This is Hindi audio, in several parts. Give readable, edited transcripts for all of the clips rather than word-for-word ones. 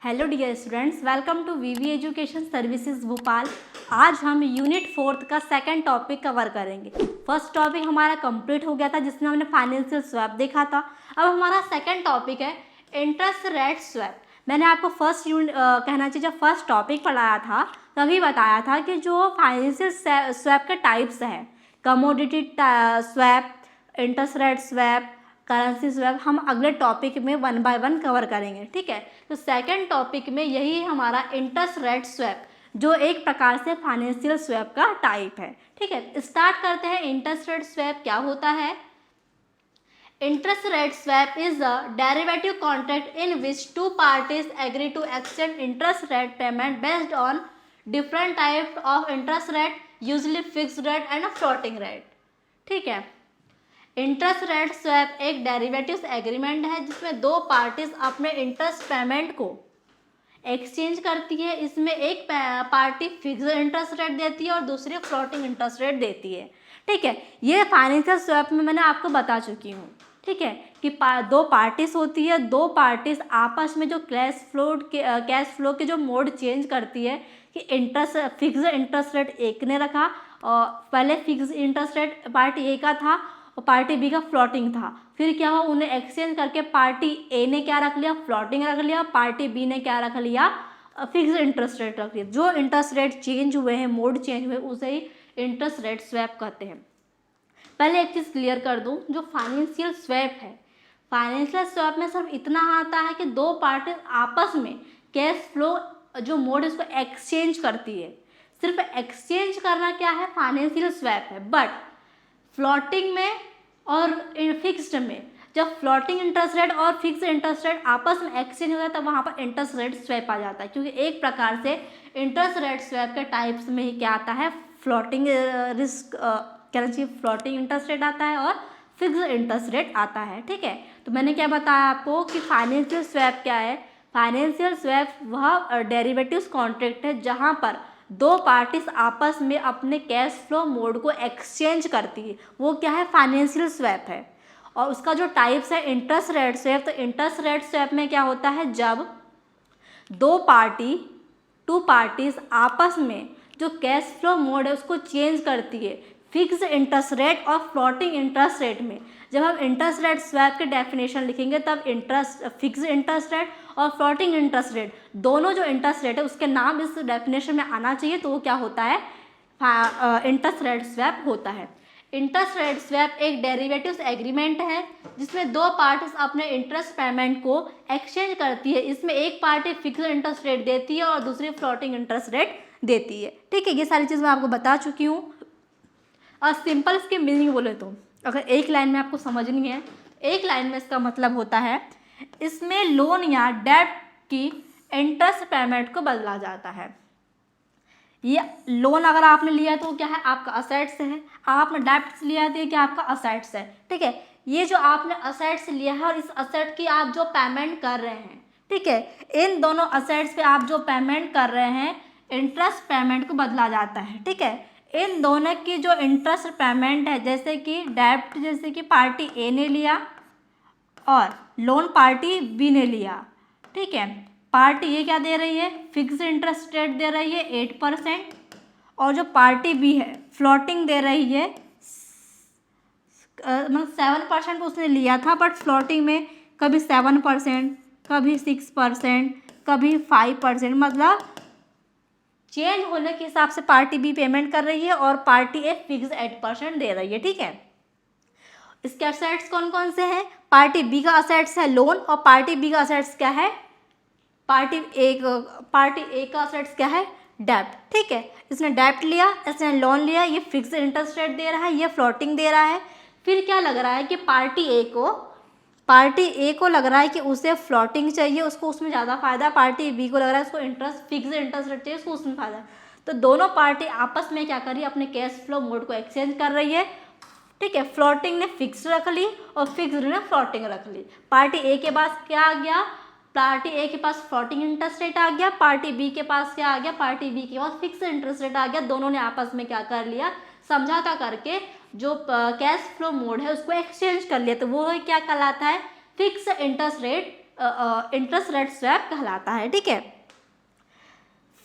Hello dear students, welcome to VV education services Bhopal. आज हम यूनिट 4 का सेकंड टॉपिक कवर करेंगे। फर्स्ट टॉपिक हमारा कंप्लीट हो गया था जिसमें हमने फाइनेंशियल स्वैप देखा था। अब हमारा सेकंड टॉपिक है इंटरेस्ट रेट स्वैप। मैंने आपको फर्स्ट कहना चाहिए जब फर्स्ट टॉपिक पढ़ाया था तभी बताया था कि जो फाइनेंशियल स्वैप के टाइप्स हैं, commodity swap, interest rate swap, currency swap, हम अगले टॉपिक में 1 बाय 1 कवर करेंगे। ठीक है, तो सेकंड टॉपिक में यही हमारा इंटरेस्ट रेट स्वैप, जो एक प्रकार से फाइनेंशियल स्वैप का टाइप है। ठीक है, स्टार्ट करते हैं। इंटरेस्ट रेट स्वैप क्या होता है? Interest rate swap is a derivative contract in which two parties agree to exchange interest rate payment based on different type of interest rate, usually fixed rate and a floating rate. ठीक है, इंटरेस्ट रेट स्वैप एक डेरिवेटिव्स एग्रीमेंट है जिसमें दो पार्टीज अपने इंटरेस्ट पेमेंट को एक्सचेंज करती है। इसमें एक पार्टी फिक्स्ड इंटरेस्ट रेट देती है और दूसरी फ्लोटिंग इंटरेस्ट रेट देती है। ठीक है, ये फाइनेंशियल स्वैप में मैंने आपको बता चुकी हूँ। ठीक है, कि दो पार्टीज होती है, दो पार्टीज आपस में जो कैश फ्लो के जो मोड चेंज करती है कि इंटरेस्ट फिक्स्ड इंटरेस्ट रेट एक ने रखा, और पहले फिक्स्ड इंटरेस्ट रेट पार्टी ए का था और पार्टी बी का फ्लोटिंग था। फिर क्या हुआ, उन्हें एक्सचेंज करके पार्टी ए ने क्या रख लिया, फ्लोटिंग रख लिया, पार्टी बी ने क्या रख लिया, फिक्स्ड इंटरेस्ट रेट रख लिया। जो इंटरेस्ट रेट चेंज हुए हैं, मोड चेंज हुए, उसे ही इंटरेस्ट रेट स्वैप कहते हैं। पहले एक चीज़ क्लियर कर दूं, जो फाइनेंशियल स्वैप है, फाइनेंशियल स्वैप में सिर्फ इतना आता है कि दो पार्टी आपस में कैश फ्लो जो मोड है उसको एक्सचेंज करती है। सिर्फ एक्सचेंज करना क्या है, फाइनेंशियल स्वैप है। बट फ्लोटिंग में और फिक्स्ड में, जब फ्लोटिंग इंटरेस्ट रेट और फिक्स्ड इंटरेस्ट रेट आपस में एक्सचेंज होता है तब वहाँ पर इंटरेस्ट रेट स्वैप आ जाता है। क्योंकि एक प्रकार से इंटरेस्ट रेट स्वैप के टाइप्स में ही क्या आता है, फ्लोटिंग रिस्क कहना चाहिए, फ्लोटिंग इंटरेस्ट रेट आता है और फिक्स्ड इंटरेस्ट रेट आता है। ठीक है, तो मैंने क्या बताया आपको कि फाइनेंशियल स्वैप क्या है। फाइनेंशियल स्वैप वह डेरिवेटिव्स कॉन्ट्रैक्ट है जहाँ पर दो पार्टीज आपस में अपने कैश फ्लो मोड को एक्सचेंज करती है, वो क्या है, फाइनेंशियल स्वैप है। और उसका जो टाइप्स है इंटरेस्ट रेट स्वैप, तो इंटरेस्ट रेट स्वैप में क्या होता है, जब टू पार्टीज आपस में जो कैश फ्लो मोड है उसको चेंज करती है फिक्स्ड इंटरेस्ट रेट और फ्लोटिंग इंटरेस्ट रेट में। जब हम इंटरेस्ट रेट स्वैप के डेफिनेशन लिखेंगे तब फिक्स्ड इंटरेस्ट रेट और फ्लोटिंग इंटरेस्ट रेट, दोनों जो इंटरेस्ट रेट है उसके नाम इस डेफिनेशन में आना चाहिए, तो वो क्या होता है, इंटरेस्ट रेट स्वैप होता है। इंटरेस्ट रेट स्वैप एक डेरिवेटिव्स एग्रीमेंट है जिसमें दो पार्टीज अपने इंटरेस्ट पेमेंट को एक्सचेंज करती है। इसमें एक पार्टी फिक्स्ड इंटरेस्ट रेट देती है और दूसरी फ्लोटिंग इंटरेस्ट रेट देती है। ठीक है, ये सारी चीज़ मैं आपको बता चुकी हूँ। और सिंपल इसकी मीनिंग बोले तो अगर एक लाइन में आपको समझनी है, एक लाइन में इसका मतलब होता है, इसमें लोन या डेब्ट की इंटरेस्ट पेमेंट को बदला जाता है। ये लोन अगर आपने लिया तो क्या है, आपका असेट्स है। आपने डेब्ट लिया तो क्या आपका असेट्स है। ठीक है, ये जो आपने असेट्स लिया है और इस असेट की आप जो पेमेंट कर रहे हैं, ठीक है, इन दोनों असेट्स पे आप जो पेमेंट कर रहे हैं इंटरेस्ट पेमेंट को बदला जाता है। ठीक है, इन दोनों की जो इंटरेस्ट पेमेंट है, जैसे कि डेब्ट जैसे कि पार्टी ए ने लिया और लोन पार्टी बी ने लिया। ठीक है, पार्टी ए क्या दे रही है, फिक्स्ड इंटरेस्ट रेट दे रही है 8%, और जो पार्टी बी है फ्लोटिंग दे रही है, मतलब 7% उसने लिया था, बट फ्लोटिंग में कभी 7%, कभी 6%, कभी 5%, मतलब चेंज होने के हिसाब से पार्टी बी पेमेंट कर रही है और पार्टी ए फिक्स 8% दे रही है। ठीक है, इसके असेट्स कौन कौन से हैं, पार्टी बी का असेट्स है लोन और पार्टी बी का असेट्स क्या है, पार्टी ए का असेट्स क्या है, डेब्ट। ठीक है, इसने डेब्ट लिया, इसने लोन लिया, ये फिक्स इंटरेस्ट रेट दे रहा है, ये फ्लोटिंग दे रहा है। फिर क्या लग रहा है कि पार्टी ए को लग रहा है कि उसे फ्लोटिंग चाहिए, उसको उसमें ज़्यादा फायदा, पार्टी बी को लग रहा है उसको फिक्स्ड इंटरेस्ट रेट चाहिए, उसको उसमें फायदा। तो दोनों पार्टी आपस में क्या कर रही है, अपने कैश फ्लो मोड को एक्सचेंज कर रही है। ठीक है, फ्लोटिंग ने फिक्स्ड रख ली और फिक्स्ड ने फ्लोटिंग रख ली। पार्टी ए के पास क्या आ गया, पार्टी ए के पास फ्लोटिंग इंटरेस्ट रेट आ गया, पार्टी बी के पास क्या आ गया, पार्टी बी के पास फिक्स्ड इंटरेस्ट रेट आ गया। दोनों ने आपस में क्या कर लिया, समझौता करके जो कैश फ्लो मोड है उसको एक्सचेंज कर लिया, तो वो क्या कहलाता है, fix interest rate interest rate swap कहलाता है। ठीक है,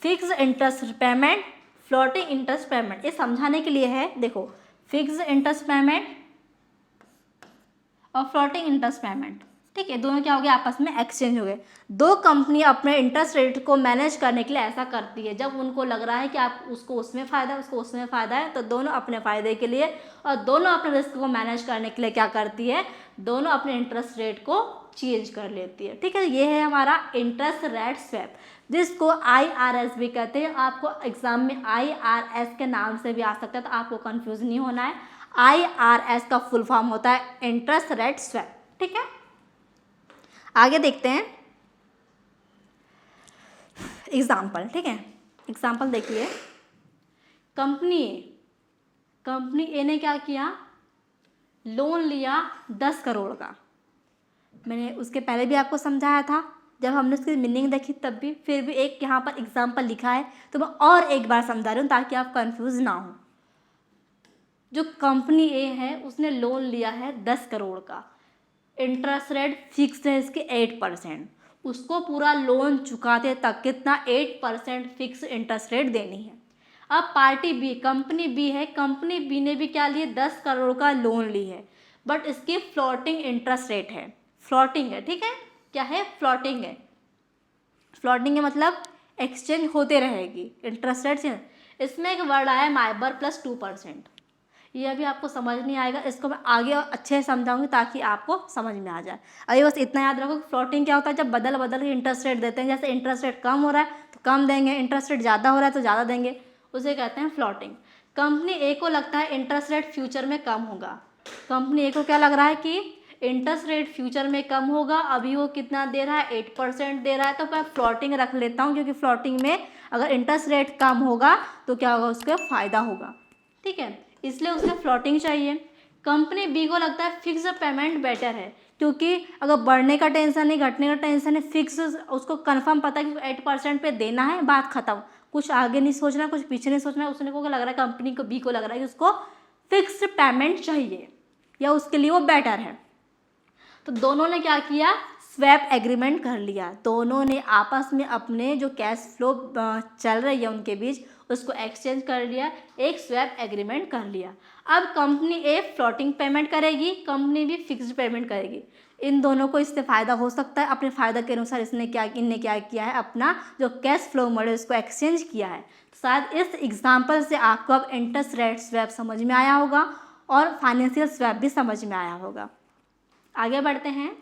fix interest payment, floating interest payment, ये समझाने के लिए है। देखो, फिक्स इंटरेस्ट पेमेंट और फ्लोटिंग इंटरेस्ट पेमेंट, ठीक है, दोनों क्या हो गए, आपस में एक्सचेंज हो गए। दो कंपनी अपने इंटरेस्ट रेट को मैनेज करने के लिए ऐसा करती है, जब उनको लग रहा है कि आप उसको उसमें फ़ायदा है, उसको उसमें फ़ायदा है, तो दोनों अपने फ़ायदे के लिए और दोनों अपने रिस्क को मैनेज करने के लिए क्या करती है, दोनों अपने इंटरेस्ट रेट को चेंज कर लेती है। ठीक है, ये है हमारा इंटरेस्ट रेट स्वैप, जिसको IRS भी कहते हैं। आपको एग्जाम में IRS के नाम से भी आ सकता है, तो आपको कंफ्यूज नहीं होना है। IRS का फुल फॉर्म होता है इंटरेस्ट रेट स्वैप। ठीक है, आगे देखते हैं एग्जाम्पल। ठीक है, एग्जाम्पल देखिए, कंपनी ए ने क्या किया, लोन लिया 10 करोड़ का। मैंने उसके पहले भी आपको समझाया था, जब हमने उसकी मीनिंग देखी तब भी, फिर भी एक यहाँ पर एग्जाम्पल लिखा है तो मैं और एक बार समझा रही हूँ ताकि आप कंफ्यूज ना हो। जो कंपनी ए है उसने लोन लिया है 10 करोड़ का, इंटरेस्ट रेट फिक्स है इसके 8%, उसको पूरा लोन चुकाते तक कितना, 8% फिक्स इंटरेस्ट रेट देनी है। अब पार्टी बी, कंपनी बी है, कंपनी बी ने भी क्या लिए, 10 करोड़ का लोन ली है, बट इसकी फ्लोटिंग इंटरेस्ट रेट है, फ्लोटिंग है। ठीक है, क्या है, फ्लोटिंग है। फ्लोटिंग है मतलब एक्सचेंज होते रहेगी इंटरेस्ट रेट। इसमें एक वर्ड आया माइबर प्लस 2%, ये अभी आपको समझ नहीं आएगा, इसको मैं आगे और अच्छे से समझाऊंगी ताकि आपको समझ में आ जाए। अभी बस इतना याद रखो, फ्लोटिंग क्या होता है, जब बदल बदल के इंटरेस्ट रेट देते हैं, जैसे इंटरेस्ट रेट कम हो रहा है तो कम देंगे, इंटरेस्ट रेट ज़्यादा हो रहा है तो ज़्यादा देंगे, उसे कहते हैं फ्लोटिंग। कंपनी ए को लगता है इंटरेस्ट रेट फ्यूचर में कम होगा, कंपनी ए को क्या लग रहा है कि इंटरेस्ट रेट फ्यूचर में कम होगा, अभी वो कितना दे रहा है, 8% दे रहा है, तो मैं फ्लोटिंग रख लेता हूँ, क्योंकि फ्लोटिंग में अगर इंटरेस्ट रेट कम होगा तो क्या होगा, उसका फ़ायदा होगा। ठीक है, इसलिए उसने फ्लोटिंग चाहिए। कंपनी बी को लगता है फिक्स पेमेंट बेटर है, क्योंकि अगर बढ़ने का टेंशन नहीं, घटने का टेंशन है, फिक्स उसको कंफर्म पता है कि 8% पे देना है, बात खत्म, कुछ आगे नहीं सोचना, कुछ पीछे नहीं सोचना। उसने को लग रहा है, कंपनी को बी को लग रहा है कि उसको फिक्स्ड पेमेंट चाहिए या उसके लिए वो बेटर है, तो दोनों ने क्या किया, स्वैप एग्रीमेंट कर लिया। दोनों ने आपस में अपने जो कैश फ्लो चल रही है उनके बीच, उसको एक्सचेंज कर लिया, एक स्वैप एग्रीमेंट कर लिया। अब कंपनी ए फ्लोटिंग पेमेंट करेगी, कंपनी बी फिक्स्ड पेमेंट करेगी। इन दोनों को इससे फ़ायदा हो सकता है, अपने फ़ायदा के अनुसार इनने क्या किया है, अपना जो कैश फ्लो मॉडल उसको एक्सचेंज किया है। शायद इस एग्जाम्पल से आपको अब इंटरेस्ट रेट स्वैप समझ में आया होगा और फाइनेंशियल स्वैप भी समझ में आया होगा। आगे बढ़ते हैं,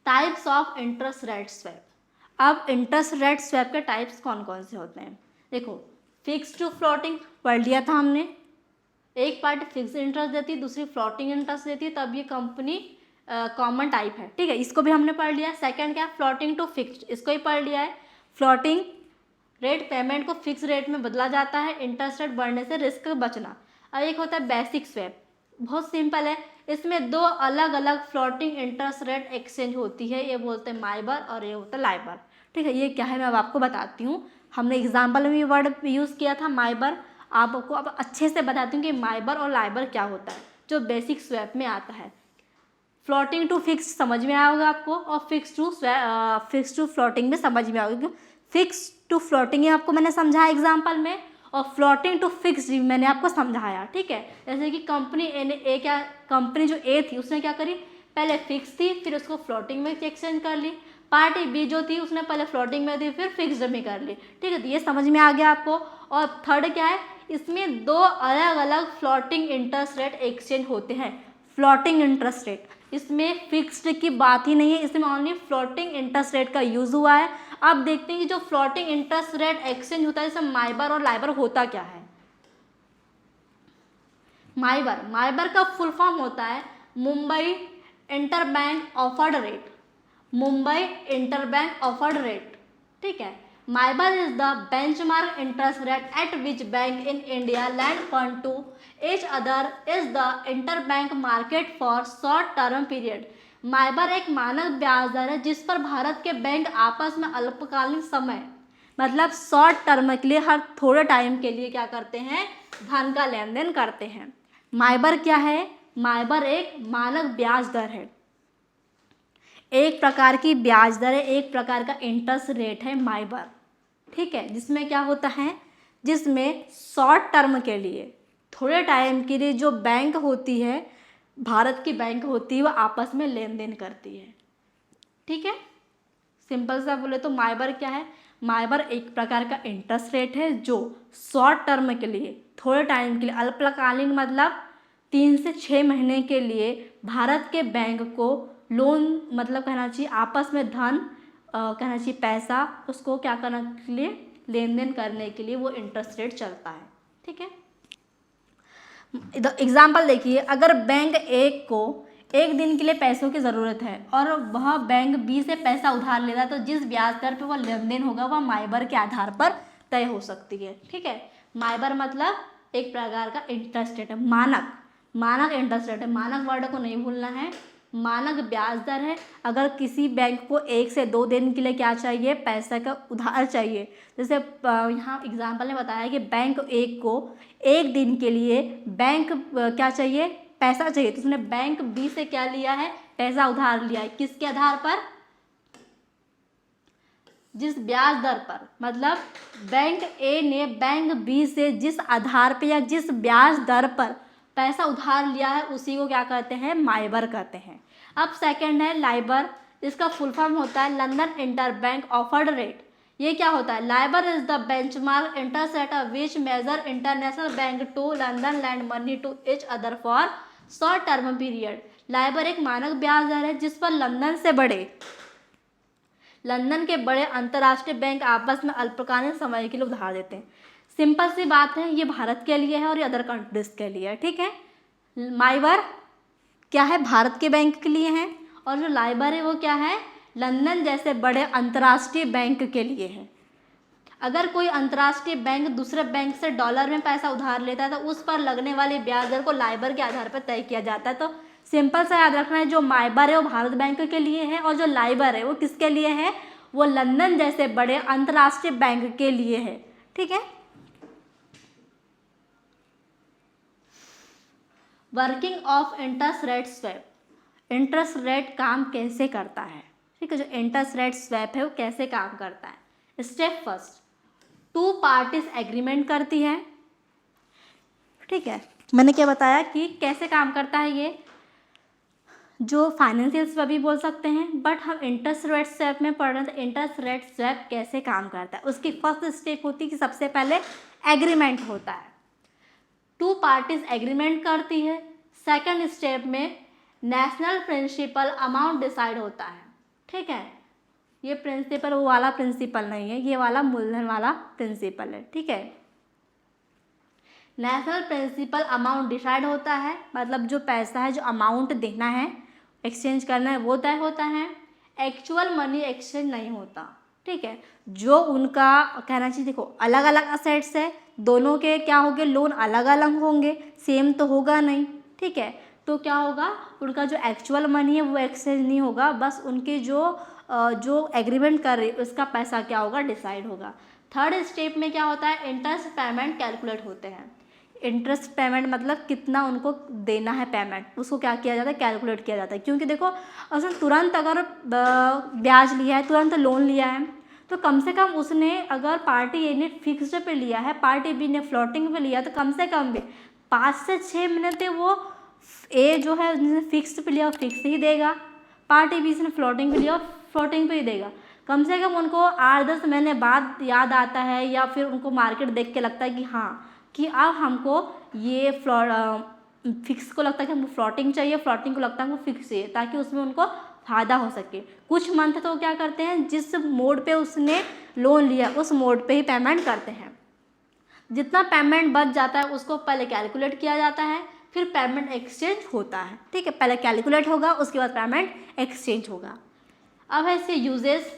types of interest rate swap. अब इंटरेस्ट रेट स्वैप के टाइप्स कौन कौन से होते हैं, देखो, फिक्स टू फ्लोटिंग पढ़ लिया था हमने, एक पार्टी फिक्स इंटरेस्ट देती है, दूसरी फ्लोटिंग इंटरेस्ट देती है, तब ये कंपनी कॉमन टाइप है। ठीक है, इसको भी हमने पढ़ लिया। सेकंड क्या, फ्लोटिंग टू फिक्स्ड, इसको ही पढ़ लिया है। फ्लोटिंग रेट पेमेंट को फिक्स रेट में बदला जाता है, इंटरेस्ट रेट बढ़ने से रिस्क बचना। अब एक होता है बेसिक स्वैप, बहुत सिंपल है, इसमें दो अलग अलग फ्लोटिंग इंटरेस्ट रेट एक्सचेंज होती है, ये बोलते हैं माइबर और ये होता है लाइबर। ठीक है, ये क्या है मैं अब आपको बताती हूँ, हमने एग्जाम्पल में भी वर्ड यूज़ किया था माइबर, आपको अब अच्छे से बताती हूँ कि माइबर और लाइबर क्या होता है, जो बेसिक स्वैप में आता है। फ्लोटिंग टू फिक्स समझ में आया होगा आपको, और फिक्स टू फ्लोटिंग में समझ में आएगा, फिक्स टू फ्लोटिंग ये आपको मैंने समझाया एग्जाम्पल में, और फ्लोटिंग टू फिक्स मैंने आपको समझाया। ठीक है, जैसे कि कंपनी जो ए थी उसने क्या करी, पहले फिक्स थी, फिर उसको फ्लोटिंग में एक्सचेंज कर ली। पार्टी बी जो थी उसने पहले फ्लोटिंग में थी, फिर फिक्स्ड में कर ली। ठीक है, तो ये समझ में आ गया आपको। और थर्ड क्या है, इसमें दो अलग अलग फ्लोटिंग इंटरेस्ट रेट एक्सचेंज होते हैं। फ्लोटिंग इंटरेस्ट रेट, इसमें फिक्स्ड की बात ही नहीं है, इसमें ओनली फ्लोटिंग इंटरेस्ट रेट का यूज़ हुआ है। अब देखते हैं कि जो फ्लोटिंग इंटरेस्ट रेट एक्सचेंज होता है, जैसे माइबर और लाइबर होता क्या है। माइबर का फुल फॉर्म होता है Mumbai interbank offered rate, Mumbai interbank offered rate. ठीक है, MIBOR is the benchmark interest rate at which bank in India lend fund to each other is the interbank market for short term period। माइबर एक मानक ब्याज दर है जिस पर भारत के बैंक आपस में अल्पकालीन समय, मतलब शॉर्ट टर्म के लिए, हर थोड़े टाइम के लिए क्या करते हैं, धन का लेन देन करते हैं। माइबर क्या है, माइबर एक मानक ब्याज दर है। एक प्रकार की ब्याज दर है, एक प्रकार का इंटरेस्ट रेट है माइबर, ठीक है, जिसमें क्या होता है, जिसमें शॉर्ट टर्म के लिए, थोड़े टाइम के लिए जो बैंक होती है, भारत की बैंक होती है, वो आपस में लेन देन करती है, ठीक है। सिंपल सा बोले तो माइबर क्या है, माइबर एक प्रकार का इंटरेस्ट रेट है जो शॉर्ट टर्म के लिए, थोड़े टाइम के लिए, अल्पकालीन मतलब 3 से 6 महीने के लिए भारत के बैंक को लोन, मतलब कहना चाहिए आपस में धन, कहना चाहिए पैसा, उसको क्या करने के लिए, लेन देन करने के लिए वो इंटरेस्ट रेट चलता है, ठीक है। एग्जाम्पल देखिए, अगर बैंक एक को एक दिन के लिए पैसों की ज़रूरत है और वह बैंक बी से पैसा उधार लेता है, तो जिस ब्याज दर पर वह लेन देन होगा वह माइबर के आधार पर तय हो सकती है, ठीक है। माइबर मतलब एक प्रकार का इंटरेस्ट रेट है, मानक इंटरेस्ट रेट है, मानक वर्ड को नहीं भूलना है, मानक ब्याज दर है। अगर किसी बैंक को 1 से 2 दिन के लिए क्या चाहिए, पैसा का उधार चाहिए, जैसे यहाँ एग्जाम्पल ने बताया कि बैंक एक को 1 दिन के लिए बैंक क्या चाहिए, पैसा चाहिए, तो उसने बैंक बी से क्या लिया है, पैसा उधार लिया है, किसके आधार पर, जिस ब्याज दर पर, मतलब बैंक ए ने बैंक बी से जिस आधार पर या जिस ब्याज दर पर पैसा उधार लिया है, उसी को क्या कहते हैं, माइबर कहते हैं। अब सेकंड है लाइबर, इसका फुल फॉर्म होता है लंदन इंटरबैंक ऑफर्ड रेट। ये क्या होता है, LIBOR is the benchmark interest rate which major international bank to London lend money to each other for short term period. LIBOR एक मानक ब्याज दर है जिस पर लंदन के बड़े अंतर्राष्ट्रीय बैंक आपस में अल्पकालीन समय के लिए उधार देते हैं। सिंपल सी बात है, ये भारत के लिए है और ये अदर कंट्रीज के लिए है, ठीक है। माइबर क्या है, भारत के बैंक के लिए है, और जो लाइबर है वो क्या है, लंदन जैसे बड़े अंतर्राष्ट्रीय बैंक के लिए है। अगर कोई अंतर्राष्ट्रीय बैंक दूसरे बैंक से डॉलर में पैसा उधार लेता है तो उस पर लगने वाली ब्याज दर को लाइबर के आधार पर तय किया जाता है। तो सिंपल सा याद रखना है, जो माइबर है वो भारत बैंक के लिए है और जो लाइबर है वो किसके लिए है, वो लंदन जैसे बड़े अंतर्राष्ट्रीय बैंक के लिए है, ठीक है। Working of interest rate swap, interest rate काम कैसे करता है, ठीक है। जो इंटरेस्ट रेट स्वैप है वो कैसे काम करता है। स्टेप फर्स्ट, 2 पार्टीज एग्रीमेंट करती है, ठीक है। मैंने क्या बताया कि कैसे काम करता है, ये जो फाइनेंशियल स्वैप भी बोल सकते हैं, बट हम इंटरेस्ट रेट स्वैप में पढ़ रहे हैं। तो इंटरेस्ट रेट स्वैप कैसे काम करता है, उसकी फर्स्ट स्टेप होती है कि सबसे पहले एग्रीमेंट होता है, 2 पार्टीज एग्रीमेंट करती है। सेकंड स्टेप में नेशनल प्रिंसिपल अमाउंट डिसाइड होता है, ठीक है। ये प्रिंसिपल वो वाला प्रिंसिपल नहीं है, ये वाला मूलधन वाला प्रिंसिपल है, ठीक है। नेशनल प्रिंसिपल अमाउंट डिसाइड होता है, मतलब जो पैसा है, जो अमाउंट देना है, एक्सचेंज करना है, वो तय होता है। एक्चुअल मनी एक्सचेंज नहीं होता, ठीक है। जो उनका कहना चाहिए, देखो अलग अलग असेट्स है, दोनों के क्या होंगे, लोन अलग अलग होंगे, सेम तो होगा नहीं, ठीक है। तो क्या होगा, उनका जो एक्चुअल मनी है वो एक्सचेंज नहीं होगा, बस उनके जो एग्रीमेंट कर रही है उसका पैसा क्या होगा, डिसाइड होगा। थर्ड स्टेप में क्या होता है, इंटरेस्ट पेमेंट कैलकुलेट होते हैं। इंटरेस्ट पेमेंट मतलब कितना उनको देना है पेमेंट, उसको क्या किया जाता है, कैलकुलेट किया जाता है। क्योंकि देखो उसने तुरंत अगर ब्याज लिया है, तुरंत लोन लिया है, तो कम से कम उसने, अगर पार्टी ए ने फिक्स्ड पे लिया है, पार्टी बी ने फ्लोटिंग पे लिया, तो कम से कम भी 5 से 6 महीने तक वो ए जो है उसने फिक्स्ड पे लिया, फिक्स ही देगा, पार्टी बी ने फ्लोटिंग पे लिया, फ्लोटिंग पे ही देगा। कम से कम उनको 8-10 महीने बाद याद आता है, या फिर उनको मार्केट देख के लगता है कि हाँ, कि अब हमको ये फिक्स को लगता है कि हमको फ्लोटिंग चाहिए, फ्लोटिंग को लगता है हमको फिक्स चाहिए, ताकि उसमें उनको फ़ायदा हो सके। कुछ मंथ तो क्या करते हैं, जिस मोड पे उसने लोन लिया उस मोड पे ही पेमेंट करते हैं। जितना पेमेंट बच जाता है उसको पहले कैलकुलेट किया जाता है, फिर पेमेंट एक्सचेंज होता है, ठीक है। पहले कैलकुलेट होगा, उसके बाद पेमेंट एक्सचेंज होगा। अब है इसके यूजेस,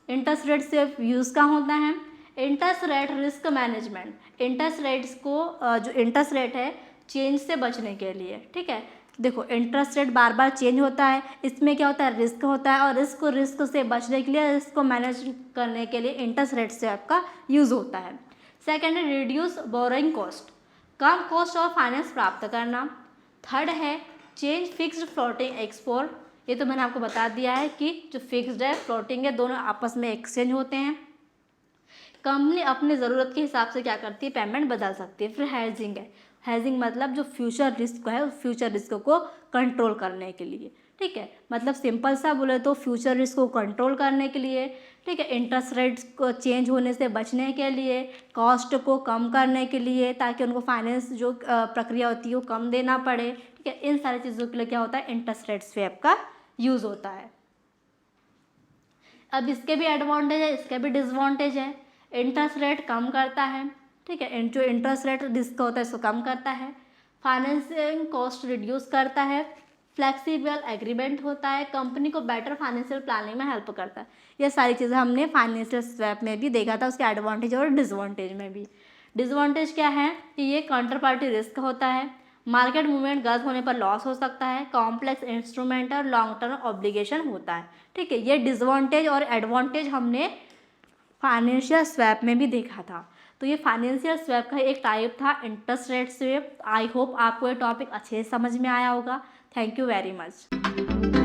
इंटरेस्ट रेट से यूज़ का होता है। Interest rate risk management, interest rates को जो इंटरेस्ट रेट है चेंज से बचने के लिए, ठीक है। देखो इंटरेस्ट रेट बार बार चेंज होता है, इसमें क्या होता है, रिस्क होता है, और रिस्क से बचने के लिए, रिस्क को मैनेज करने के लिए इंटरेस्ट रेट से आपका यूज़ होता है। सेकेंड है reduce borrowing cost, come cost of finance प्राप्त करना। थर्ड है चेंज फिक्स्ड फ्लोटिंग एक्सपोर्ट, ये तो मैंने आपको बता दिया है कि जो फिक्स्ड है, फ्लोटिंग है, दोनों आपस में एक्सचेंज होते हैं। कंपनी अपनी ज़रूरत के हिसाब से क्या करती है, पेमेंट बदल सकती है। फिर हेजिंग है, हेजिंग मतलब जो फ्यूचर रिस्क है उस फ्यूचर रिस्क को कंट्रोल करने के लिए, ठीक है। मतलब सिंपल सा बोले तो फ्यूचर रिस्क को कंट्रोल करने के लिए, ठीक है, इंटरेस्ट रेट्स को चेंज होने से बचने के लिए, कॉस्ट को कम करने के लिए, ताकि उनको फाइनेंस जो प्रक्रिया होती है वो कम देना पड़े, ठीक है। इन सारी चीज़ों के लिए क्या होता है, इंटरेस्ट रेट स्वैप का यूज़ होता है। अब इसके भी एडवांटेज है, इसके भी डिसवांटेज है। इंटरेस्ट रेट कम करता है, ठीक है, जो इंटरेस्ट रेट रिस्क होता है इसको कम करता है। फाइनेंसिंग कॉस्ट रिड्यूस करता है। फ्लेक्सिबल एग्रीमेंट होता है, कंपनी को बेटर फाइनेंशियल प्लानिंग में हेल्प करता है। ये सारी चीज़ें हमने फाइनेंशियल स्वैप में भी देखा था, उसके एडवांटेज और डिसवांटेज में भी। डिसवांटेज क्या है कि ये काउंटर पार्टी रिस्क होता है, मार्केट मूवमेंट गलत होने पर लॉस हो सकता है, कॉम्प्लेक्स इंस्ट्रूमेंट और लॉन्ग टर्म ऑब्लिगेशन होता है, ठीक है। ये डिसवांटेज और एडवांटेज हमने फाइनेंशियल स्वैप में भी देखा था। तो ये फाइनेंशियल स्वैप का एक टाइप था interest rate swap. I hope आपको ये टॉपिक अच्छे से समझ में आया होगा। Thank you very much.